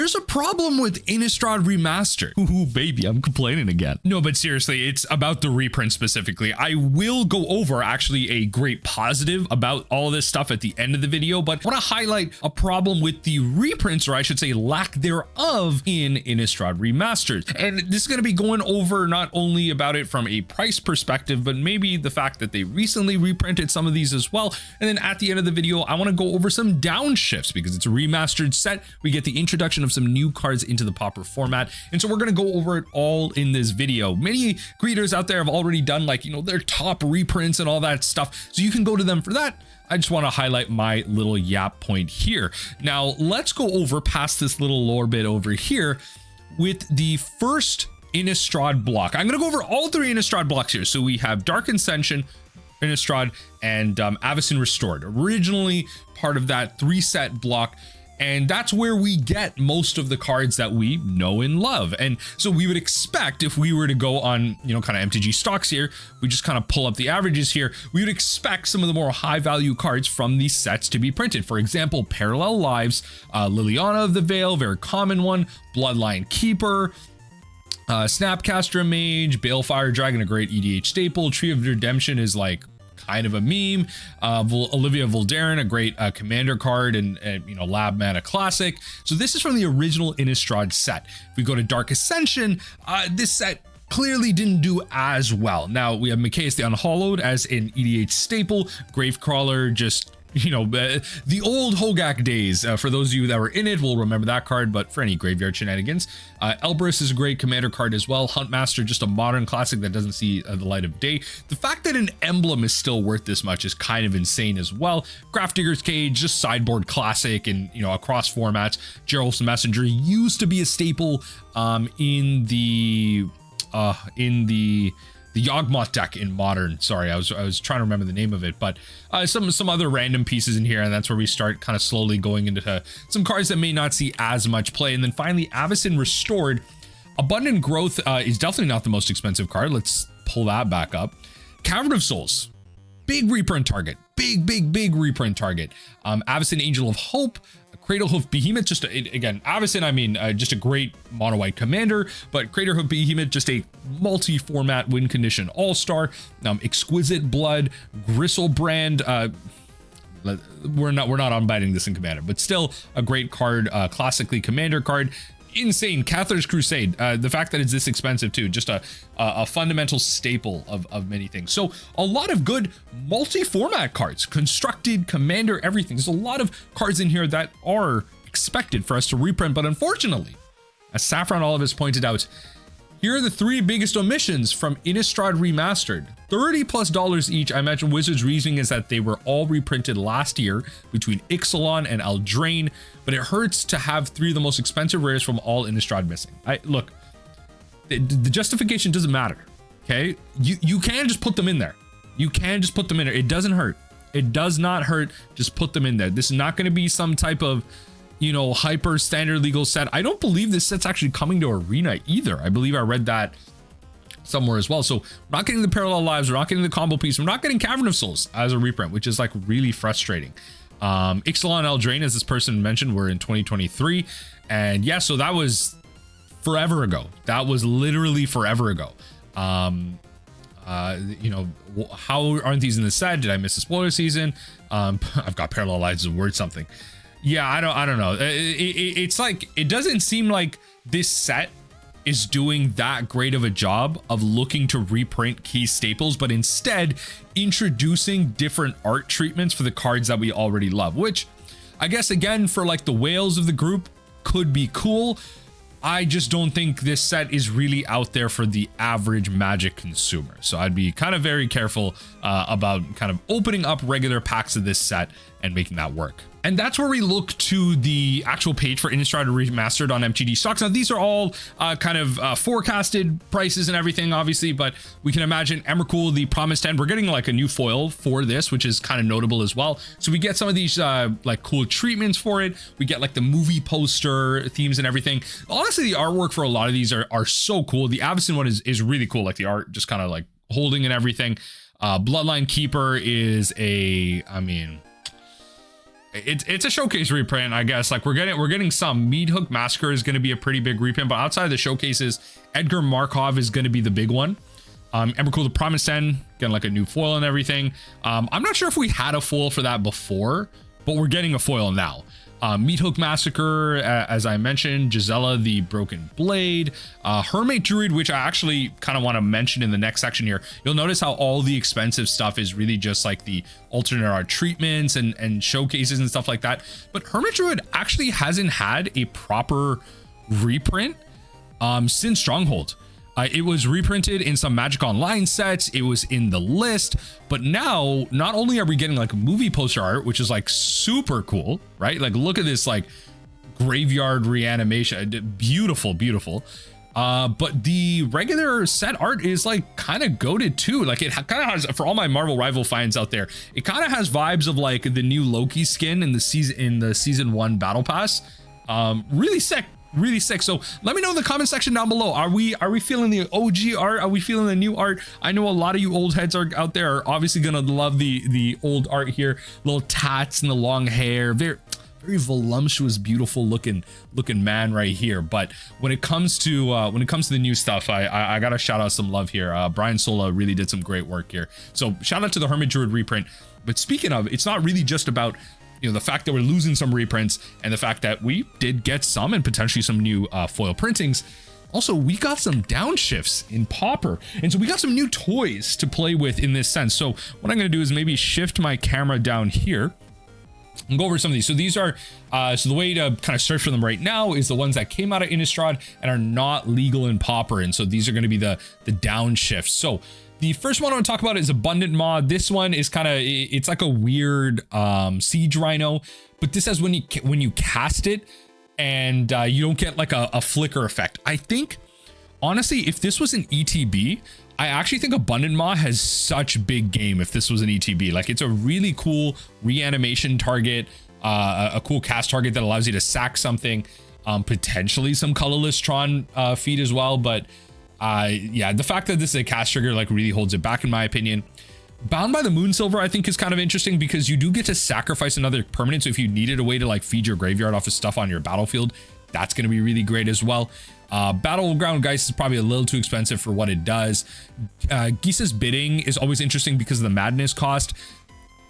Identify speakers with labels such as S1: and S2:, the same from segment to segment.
S1: there's a problem with Innistrad Remastered. Ooh, baby, I'm complaining again. No, but seriously, it's about the reprint specifically. I will go over actually a great positive about all of this stuff at the end of the video, but I want to highlight a problem with the reprints, or I should say lack thereof, in Innistrad Remastered. And this is going to be going over not only about it from a price perspective, but maybe the fact that they recently reprinted some of these as well. And then at the end of the video, I want to go over some downshifts because it's a remastered set. We get the introduction of some new cards into the Pauper format. And so we're going to go over it all in this video. Many creators out there have already done, like, you know, their top reprints and all that stuff. So you can go to them for that. I just want to highlight my little yap point here. Now let's go over past this little lore bit over here with the first Innistrad block. I'm going to go over all three Innistrad blocks here. So we have Dark Ascension, Innistrad, and Avacyn Restored, originally part of that 3-set block. And that's where we get most of the cards that we know and love. And so we would expect, if we were to go on, you know, kind of MTG stocks here, we just kind of pull up the averages here, we would expect some of the more high value cards from these sets to be printed. For example, Parallel Lives, Liliana of the Veil, very common one, Bloodline Keeper, Snapcaster Mage, Balefire Dragon, a great EDH staple, Tree of Redemption is like kind of a meme, Olivia Voldaren, a great commander card, and you know, Lab Mana classic. So this is from the original Innistrad set. If we go to Dark Ascension, this set clearly didn't do as well. Now we have Mikaeus the Unhallowed as an EDH staple, Gravecrawler, just, you know, the old Hogak days. For those of you that were in it will remember that card, but for any graveyard shenanigans, Elbrus is a great commander card as well. Huntmaster, just a modern classic that doesn't see the light of day. The fact that an emblem is still worth this much is kind of insane as well. Grafdigger's Cage, just sideboard classic, and you know, across formats. Geralt's Messenger used to be a staple in the Yawgmoth deck in Modern. Sorry, I was trying to remember the name of it, but some other random pieces in here, and that's where we start kind of slowly going into some cards that may not see as much play. And then finally, Avacyn Restored. Abundant Growth is definitely not the most expensive card. Let's pull that back up. Cavern of Souls, big reprint target, big reprint target. Avacyn Angel of Hope, Cradlehoof Behemoth, just again, Avacyn, I mean, just a great mono white commander, but Cradlehoof Behemoth, just a multi-format win condition all-star. Exquisite Blood, Gristlebrand, we're not unbiting this in commander, but still a great card, classically commander card. Insane. Cathar's Crusade, the fact that it's this expensive too, just a fundamental staple of many things. So a lot of good multi-format cards, constructed, commander, everything. There's a lot of cards in here that are expected for us to reprint, but unfortunately, as Saffron Olive pointed out, here are the three biggest omissions from Innistrad Remastered. $30+ each. I imagine Wizards' reasoning is that they were all reprinted last year between Ixalan and Eldraine, but it hurts to have three of the most expensive rares from all Innistrad missing. Look, the justification doesn't matter, okay? You can just put them in there. You can just put them in there. It doesn't hurt. It does not hurt. Just put them in there. This is not going to be some type of, you know, hyper standard legal set. I don't believe this set's actually coming to Arena either. I believe I read that somewhere as well. So we're not getting the Parallel Lives, we're not getting the combo piece, we're not getting Cavern of Souls as a reprint, which is like really frustrating. Ixalan and Eldraine, as this person mentioned, were in 2023, and yeah, so that was forever ago. That was literally forever ago. You know, how aren't these in the set? Did I miss the spoiler season? I've got Parallel Lives as a word something. Yeah, I don't know. It's like, it doesn't seem like this set is doing that great of a job of looking to reprint key staples, but instead introducing different art treatments for the cards that we already love, which I guess, again, for like the whales of the group, could be cool. I just don't think this set is really out there for the average Magic consumer. So I'd be kind of very careful about kind of opening up regular packs of this set and making that work. And that's where we look to the actual page for Innistrad Remastered on MTG stocks. Now, these are all kind of forecasted prices and everything, obviously, but we can imagine Emrakul, the Promised End. We're getting like a new foil for this, which is kind of notable as well. So we get some of these like cool treatments for it. We get like the movie poster themes and everything. Honestly, the artwork for a lot of these are so cool. The Avacyn one is really cool. Like the art just kind of like holding and everything. Bloodline Keeper is a, I mean, it's a showcase reprint, I guess. Like we're getting some. Meathook Massacre is going to be a pretty big reprint, but outside of the showcases, Edgar Markov is going to be the big one. Emrakul the Promised End, getting like a new foil and everything. I'm not sure if we had a foil for that before, but we're getting a foil now. Meathook Massacre, as I mentioned, Gisela the Broken Blade, Hermit Druid, which I actually kind of want to mention in the next section here. You'll notice how all the expensive stuff is really just like the alternate art treatments and showcases and stuff like that. But Hermit Druid actually hasn't had a proper reprint since Stronghold. It was reprinted in some Magic Online sets. It was in the list, but now not only are we getting like movie poster art, which is like super cool, right? Like look at this like graveyard reanimation, beautiful, beautiful. But the regular set art is like kind of goated too. Like it kind of has, for all my Marvel Rival fans out there, it kind of has vibes of like the new Loki skin in the season 1 battle pass. Really sick. Really sick. So let me know in the comment section down below. Are we feeling the OG art? Are we feeling the new art? I know a lot of you old heads are out there are obviously gonna love the old art here. Little tats and the long hair. Very voluptuous, beautiful looking man right here. But when it comes to the new stuff, I gotta shout out some love here. Brian Sola really did some great work here. So shout out to the Hermit Druid reprint. But speaking of, it's not really just about the fact that we're losing some reprints and the fact that we did get some and potentially some new foil printings. Also, we got some downshifts in Pauper, and so we got some new toys to play with in this sense. So what I'm going to do is maybe shift my camera down here and go over some of these. So these are so the way to kind of search for them right now is the ones that came out of Innistrad and are not legal in Pauper, and so these are going to be the downshifts. So the first one I want to talk about is Abundant Maw. This one is kind of, it's like a weird siege rhino, but this says when you cast it and you don't get like a flicker effect. I think honestly, if this was an ETB, I actually think Abundant Maw has such big game if this was an ETB. Like it's a really cool reanimation target, a cool cast target that allows you to sack something, potentially some colorless Tron feed as well, but yeah, the fact that this is a cast trigger like really holds it back in my opinion. Bound by the Moonsilver I think is kind of interesting because you do get to sacrifice another permanent, so if you needed a way to like feed your graveyard off of stuff on your battlefield, that's going to be really great as well. Battleground Geist is probably a little too expensive for what it does. Gisa's Bidding is always interesting because of the madness cost.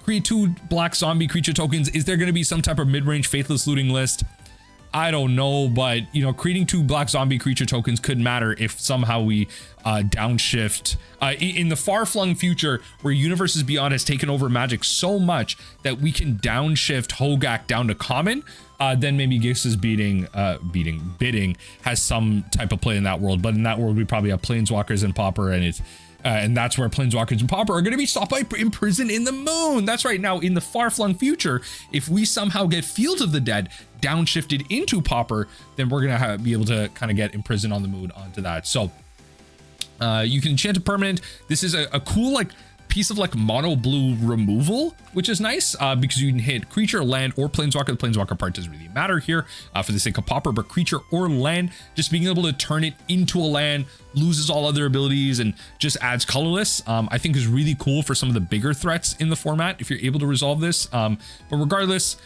S1: Create 2 black zombie creature tokens. Is there going to be some type of mid-range faithless looting list? I don't know, but creating 2 black zombie creature tokens could matter if somehow we downshift in the far-flung future where Universes Beyond has taken over Magic so much that we can downshift Hogak down to common. Then maybe Gisa's Bidding has some type of play in that world, but in that world we probably have Planeswalkers and Pauper, and that's where Planeswalkers and Pauper are going to be stopped by Imprison in the Moon. That's right. Now in the far-flung future, if we somehow get Fields of the Dead downshifted into Pauper, then we're going to be able to kind of get Imprison on the Moon onto that. So you can enchant a permanent. This is a cool like piece of like mono blue removal, which is nice because you can hit creature, land, or planeswalker. The planeswalker part doesn't really matter here for the sake of Pauper, but creature or land, just being able to turn it into a land, loses all other abilities and just adds colorless, I think is really cool for some of the bigger threats in the format if you're able to resolve this. But regardless,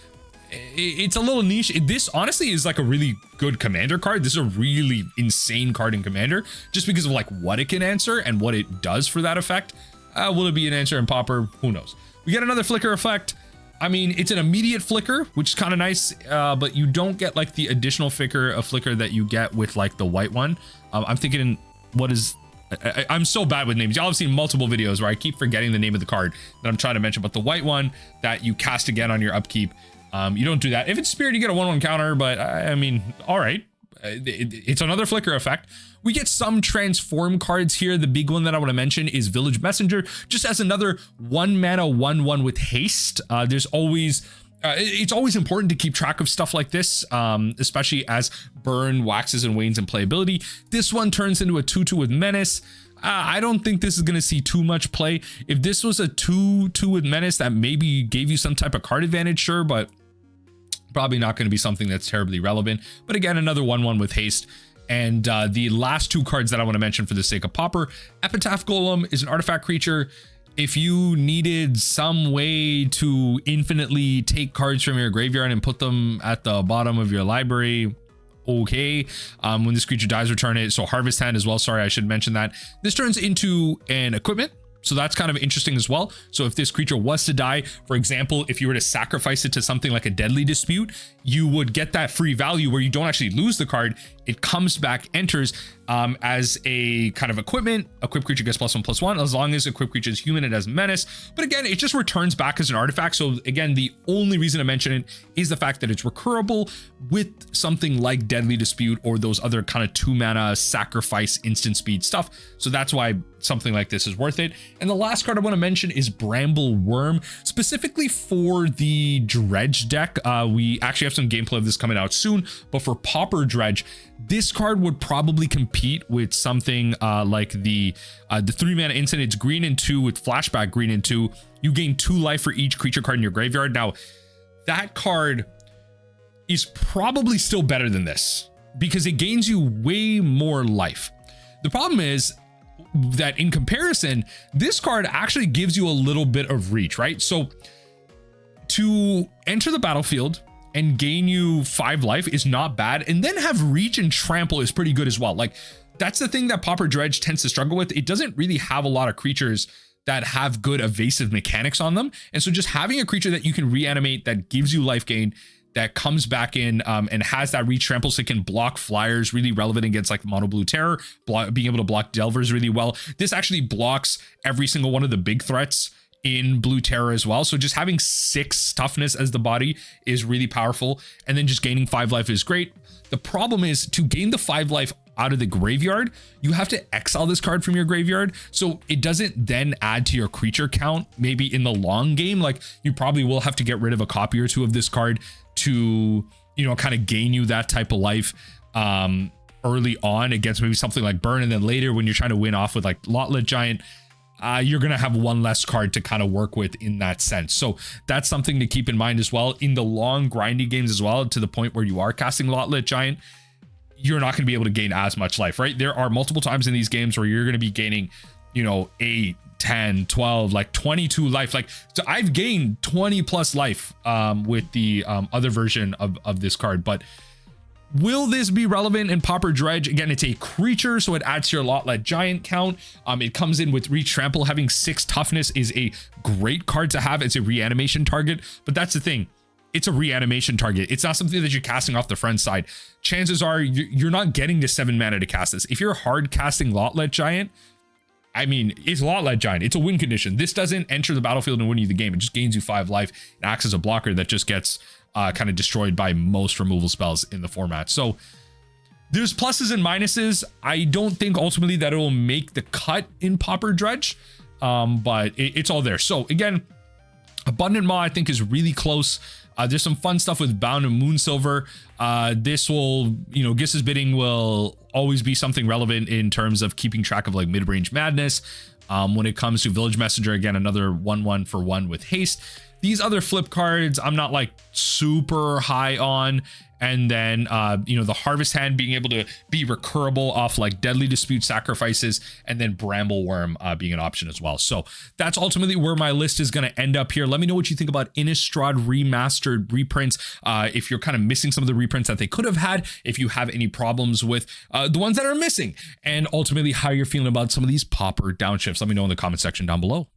S1: it's a little niche. This honestly is like a really good commander card. This is a really insane card in commander just because of like what it can answer and what it does for that effect. Will it be an answer in Pauper? Who knows? We get another flicker effect. I mean, it's an immediate flicker, which is kind of nice, but you don't get like the additional flicker that you get with like the white one. I'm thinking, what is... I'm so bad with names. Y'all have seen multiple videos where I keep forgetting the name of the card that I'm trying to mention, but the white one that you cast again on your upkeep, you don't do that. If it's Spirit, you get a 1/1 counter, but I mean, all right. It's another flicker effect. We get some transform cards here. The big one that I want to mention is Village Messenger, just as another 1 mana 1/1 with haste. There's always it's always important to keep track of stuff like this, especially as burn waxes and wanes in playability. This one turns into a 2/2 with menace. I don't think this is going to see too much play. If this was a 2/2 with menace that maybe gave you some type of card advantage, sure, but probably not going to be something that's terribly relevant. But again, another 1/1 with haste. And the last 2 cards that I want to mention for the sake of Pauper, Epitaph Golem is an artifact creature. If you needed some way to infinitely take cards from your graveyard and put them at the bottom of your library, okay. When this creature dies, return it. So harvest hand as well. Sorry, I should mention that. This turns into an equipment. So that's kind of interesting as well. So if this creature was to die, for example, if you were to sacrifice it to something like a Deadly Dispute, you would get that free value where you don't actually lose the card. It comes back, enters as a kind of equipment. Equipped creature gets +1/+1. As long as equipped creature is human, it has menace. But again, it just returns back as an artifact. So again, the only reason to mention it is the fact that it's recurable with something like Deadly Dispute or those other kind of 2-mana sacrifice instant speed stuff. So that's why something like this is worth it. And the last card I want to mention is Bramble Worm, specifically for the Dredge deck. We actually have some gameplay of this coming out soon, but for Pauper Dredge, this card would probably compete with something like the 3-mana instant. It's green and 2 with flashback green and 2. You gain 2 life for each creature card in your graveyard. Now, that card is probably still better than this because it gains you way more life. The problem is that in comparison, this card actually gives you a little bit of reach, right? So to enter the battlefield and gain you 5 life is not bad, and then have reach and trample is pretty good as well. Like, that's the thing that Pauper Dredge tends to struggle with. It doesn't really have a lot of creatures that have good evasive mechanics on them, and so just having a creature that you can reanimate that gives you life gain, that comes back in and has that reach trample, so it can block flyers, really relevant against like mono blue terror, being able to block delvers really well. This actually blocks every single one of the big threats in blue terror as well. So just having 6 toughness as the body is really powerful, and then just gaining 5 life is great. The problem is, to gain the 5 life out of the graveyard, you have to exile this card from your graveyard, so it doesn't then add to your creature count. Maybe in the long game, like, you probably will have to get rid of a copy or 2 of this card to, you know, kind of gain you that type of life early on against maybe something like burn, and then later when you're trying to win off with like Lotlet Giant, you're going to have 1 less card to kind of work with in that sense. So that's something to keep in mind as well. In the long grindy games as well, to the point where you are casting Lotlet Giant, you're not going to be able to gain as much life, right? There are multiple times in these games where you're going to be gaining, you know, 8, 10, 12, like 22 life. Like, so I've gained 20 plus life with the other version of this card. But will this be relevant in Pauper Dredge? Again, it's a creature, so it adds to your Lotlet Giant count. It comes in with reach trample. Having 6 toughness is a great card to have. It's a reanimation target, but that's the thing. It's a reanimation target. It's not something that you're casting off the friend side. Chances are you're not getting to 7 mana to cast this. If you're hard casting Lotlet Giant, I mean, it's Lotlet Giant. It's a win condition. This doesn't enter the battlefield and win you the game. It just gains you 5 life. It acts as a blocker that just gets kind of destroyed by most removal spells in the format. So there's pluses and minuses. I don't think ultimately that it will make the cut in Pauper Dredge, but it's all there. So again, Abundant Maw I think is really close. There's some fun stuff with Bound and Moonsilver. This will, you know, Giss's Bidding will always be something relevant in terms of keeping track of like mid-range madness. When it comes to Village Messenger, again, another 1/1 for 1 with haste. These other flip cards, I'm not like super high on. And then, you know, the Harvest Hand being able to be recurable off like Deadly Dispute sacrifices, and then Bramble Worm being an option as well. So that's ultimately where my list is going to end up here. Let me know what you think about Innistrad Remastered reprints. If you're kind of missing some of the reprints that they could have had, if you have any problems with the ones that are missing, and ultimately how you're feeling about some of these Pauper downshifts. Let me know in the comment section down below.